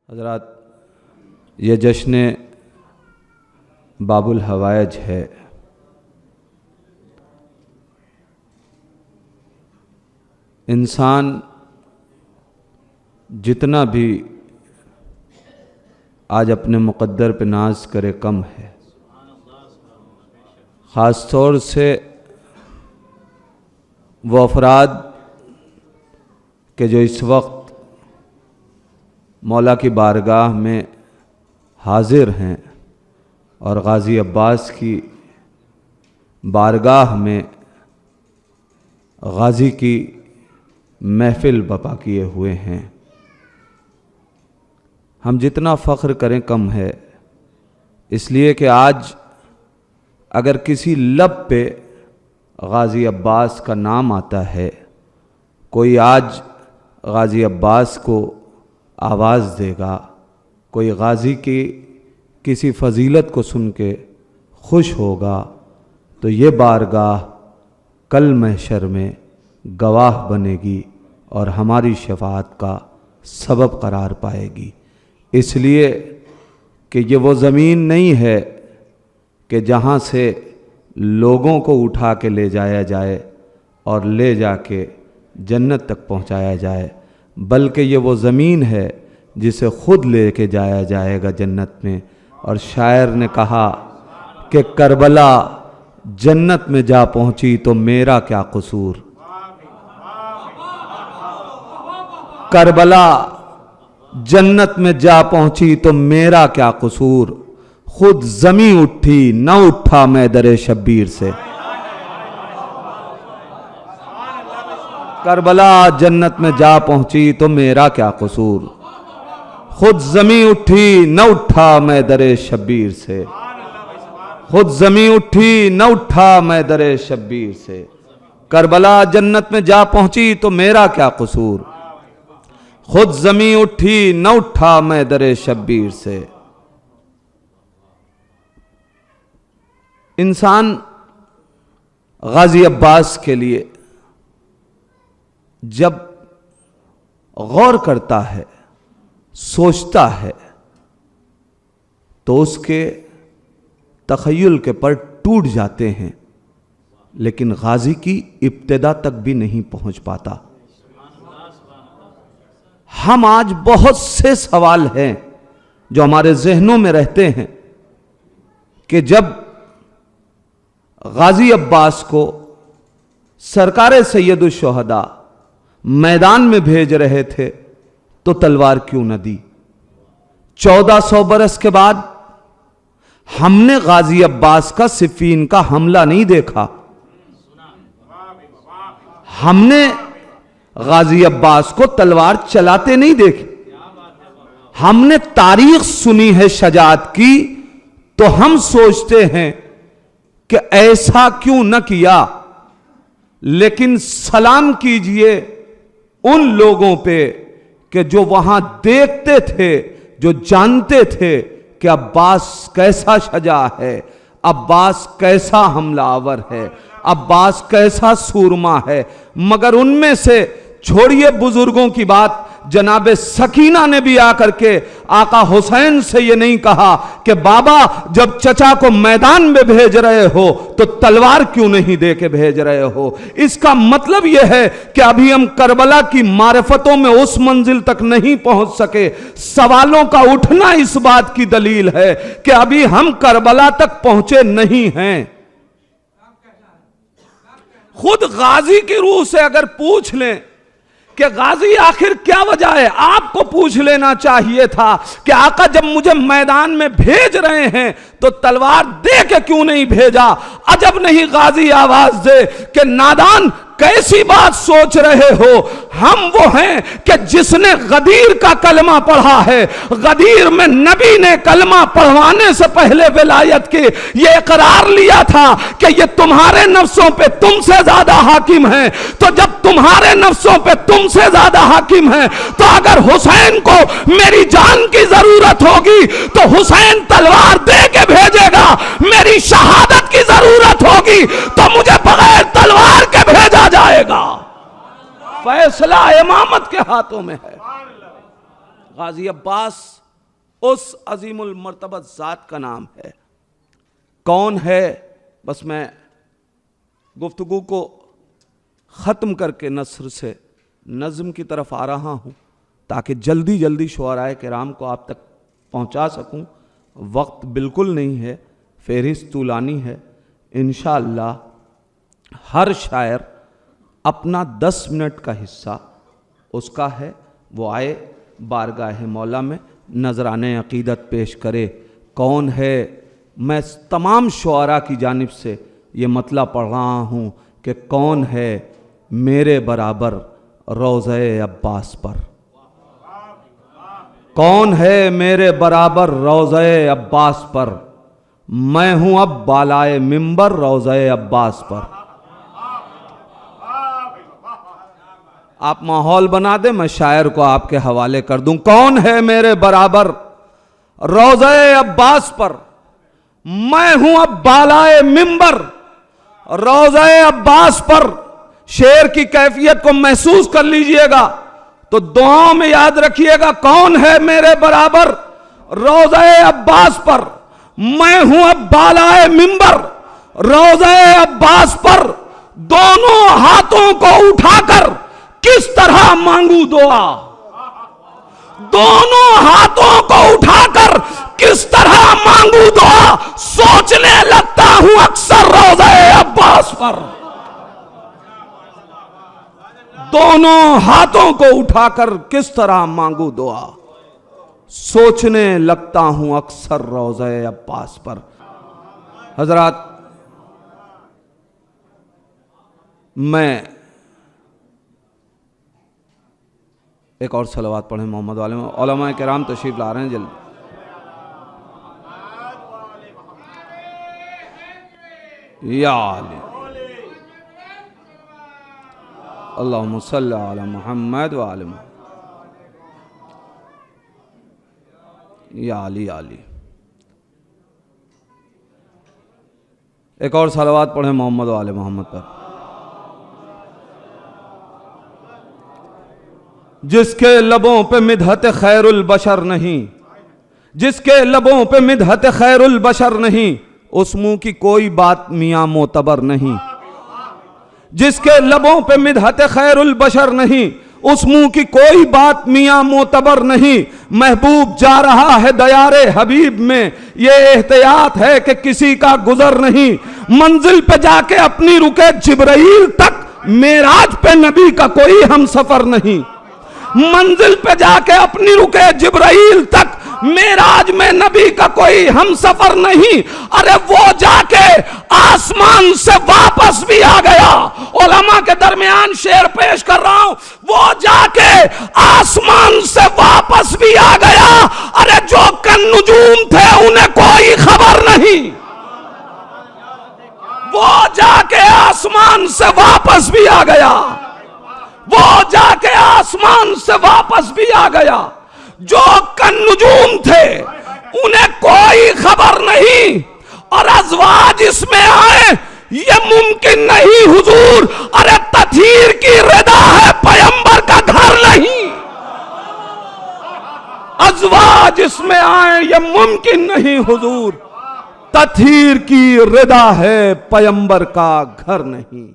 हज़रात, ये जश्न बाबुल हवाइज है। इंसान जितना भी आज अपने मुक़द्दर पे नाज करे कम है। ख़ास तौर से वो अफराद के जो इस वक्त मौला की बारगाह में हाजिर हैं और गाज़ी अब्बास की बारगाह में गाज़ी की महफ़िल बपा किए हुए हैं। हम जितना फ़ख्र करें कम है, इसलिए कि आज अगर किसी लब पे गाज़ी अब्बास का नाम आता है, कोई आज गाज़ी अब्बास को आवाज़ देगा, कोई गाज़ी की किसी फ़जीलत को सुन के खुश होगा, तो ये बारगाह कल महशर में गवाह बनेगी और हमारी शफ़ाअत का सबब करार पाएगी। इसलिए कि ये वो ज़मीन नहीं है कि जहाँ से लोगों को उठा के ले जाया जाए और ले जाके जन्नत तक पहुँचाया जाए, बल्कि ये वो ज़मीन है जिसे ख़ुद लेके जाया जाएगा जन्नत में। और शायर ने कहा कि करबला जन्नत में जा पहुँची तो मेरा क्या कसूर। करबला जन्नत में जा पहुँची तो मेरा क्या कसूर, खुद ज़मी उठी न उठा मैं दरे शब्बीर से। करबला जन्नत में जा पहुँची तो मेरा क्या कसूर, खुद ज़मी उठी न उठा मैं दरे शब्बीर से। खुद ज़मी उठी न उठा मैं दरे शब्बीर से। करबला जन्नत में जा पहुँची तो मेरा क्या कसूर, खुद ज़मी उठी न उठा मैं दरे शब्बीर से। इंसान गाज़ी अब्बास के लिए जब गौर करता है, सोचता है, तो उसके तख़य्युल के पर टूट जाते हैं, लेकिन गाज़ी की इब्तिदा तक भी नहीं पहुंच पाता। हम आज बहुत से सवाल हैं जो हमारे जहनों में रहते हैं कि जब गाज़ी अब्बास को सरकार सैयदुल शुहदा मैदान में भेज रहे थे तो तलवार क्यों न दी। 1400 बरस के बाद हमने गाज़ी अब्बास का सिफ़ीन का हमला नहीं देखा, हमने गाज़ी अब्बास को तलवार चलाते नहीं देखे, हमने तारीख सुनी है शजाअत की, तो हम सोचते हैं कि ऐसा क्यों न किया। लेकिन सलाम कीजिए उन लोगों पे कि जो वहां देखते थे, जो जानते थे कि अब्बास कैसा शजा है, अब्बास कैसा हमलावर है, अब्बास कैसा सूरमा है। मगर उनमें से छोड़िए बुजुर्गों की बात, जनाबे सकीना ने भी आकर के आका हुसैन से ये नहीं कहा कि बाबा जब चचा को मैदान में भेज रहे हो तो तलवार क्यों नहीं दे के भेज रहे हो। इसका मतलब यह है कि अभी हम करबला की मारिफतों में उस मंजिल तक नहीं पहुंच सके। सवालों का उठना इस बात की दलील है कि अभी हम करबला तक पहुंचे नहीं हैं। खुद गाज़ी की रूह से अगर पूछ लें कि गाज़ी आखिर क्या वजह है, आपको पूछ लेना चाहिए था कि आका जब मुझे मैदान में भेज रहे हैं तो तलवार दे के क्यों नहीं भेजा। अजब नहीं गाज़ी आवाज दे कि नादान कैसी बात सोच रहे हो। हम वो हैं कि जिसने गदीर का कलमा पढ़ा है, गदीर में नबी ने कलमा पढ़वाने से पहले विलायत के ये इकरार लिया था कि ये तुम्हारे नफ्सों पे तुमसे ज्यादा हाकिम है। तो जब तुम्हारे नफ्सों पे तुमसे ज्यादा हाकिम है, तो अगर हुसैन को मेरी जान की जरूरत होगी तो हुसैन तलवार दे के भेजेगा। मेरी शहादत की जरूरत होगी तो मुझे बगैर तलवार के भेजा जाएगा। फैसला इमामत के हाथों में है। गाजी अब्बास उस अजीमुल मर्तबत ज़ात का नाम है। कौन है? बस मैं गुफ्तगू को ख़त्म करके नस्र से नज़्म की तरफ आ रहा हूँ ताकि जल्दी जल्दी शुअराए किराम को आप तक पहुँचा सकूँ। वक्त बिल्कुल नहीं है, फ़हरिस्त तूलानी है। इंशाअल्लाह हर शायर अपना 10 मिनट का हिस्सा उसका है, वो आए बारगाह मौला में नजराने अकीदत पेश करे। कौन है? मैं तमाम शुअरा की जानिब से ये मतला पढ़ रहा हूँ कि कौन है मेरे बराबर रोज़े अब्बास पर, कौन है मेरे बराबर रोज़े अब्बास पर। मैं हूँ अब बालाए मिंबर रोज़े अब्बास पर। आप माहौल बना दे, मैं शायर को आपके हवाले कर दूं। कौन है मेरे बराबर रोज़े अब्बास पर, मैं हूं अब बालाए मिंबर रोज़े अब्बास पर। शेर की कैफियत को महसूस कर लीजिएगा तो दुआओं में याद रखिएगा, कौन है मेरे बराबर रोज़े अब्बास पर, मैं हूं अब बालाए मिंबर रोज़े अब्बास पर। दोनों हाथों को उठाकर किस तरह मांगू दुआ, दोनों हाथों को उठाकर किस तरह मांगू दुआ। सोचने लगता हूं अक्सर रोज़े अब्बास पर। दोनों हाथों को उठाकर किस तरह मांगू दुआ, सोचने लगता हूं अक्सर रोज़े अब्बास पर। हजरात, मैं एक और सलवात पढ़ें मोहम्मद वाले में। उलमा किराम तशरीफ ला रहे हैं जल्दी। या अली अल्लाहुम्मा सल्ली अला मुहम्मद व आले मुहम्मद। या अली अली। एक और सलवात पढ़ें मोहम्मद वाले मोहम्मद पर। जिसके लबों पे मिदहत खैरुल बशर नहीं, जिसके लबों पे मिदहत खैरुल बशर नहीं, उस मुंह की कोई बात मियां मोतबर नहीं। जिसके लबों पे मिदहत खैरुल बशर नहीं, उस मुंह की कोई बात मियां मोतबर नहीं। महबूब जा रहा है दयारे हबीब में, ये एहतियात है कि किसी का गुजर नहीं। मंजिल पे जाके अपनी रुके जिब्राइल तक, मेराज पे नबी का कोई हम सफर नहीं। मंजिल पे जाके अपनी रुके जिब्राइल तक, मेराज में नबी का कोई हम सफर नहीं। अरे वो जाके आसमान से वापस भी आ गया। उलमा के दरमियान शेर पेश कर रहा हूं, वो जाके आसमान से वापस भी आ गया। अरे जो कन्नुजूम थे उन्हें कोई खबर नहीं, वो जाके आसमान से वापस भी आ गया। वो जाके आसमान से वापस भी आ गया। जो कन्नुजूम थे उन्हें कोई खबर नहीं। और अज़वाज इसमें आए ये मुमकिन नहीं हुजूर। अरे तथीर की रिदा है, पैगंबर का घर नहीं। अज़वाज इसमें आए ये मुमकिन नहीं हुजूर। तथीर की रिदा है, पैगंबर का घर नहीं।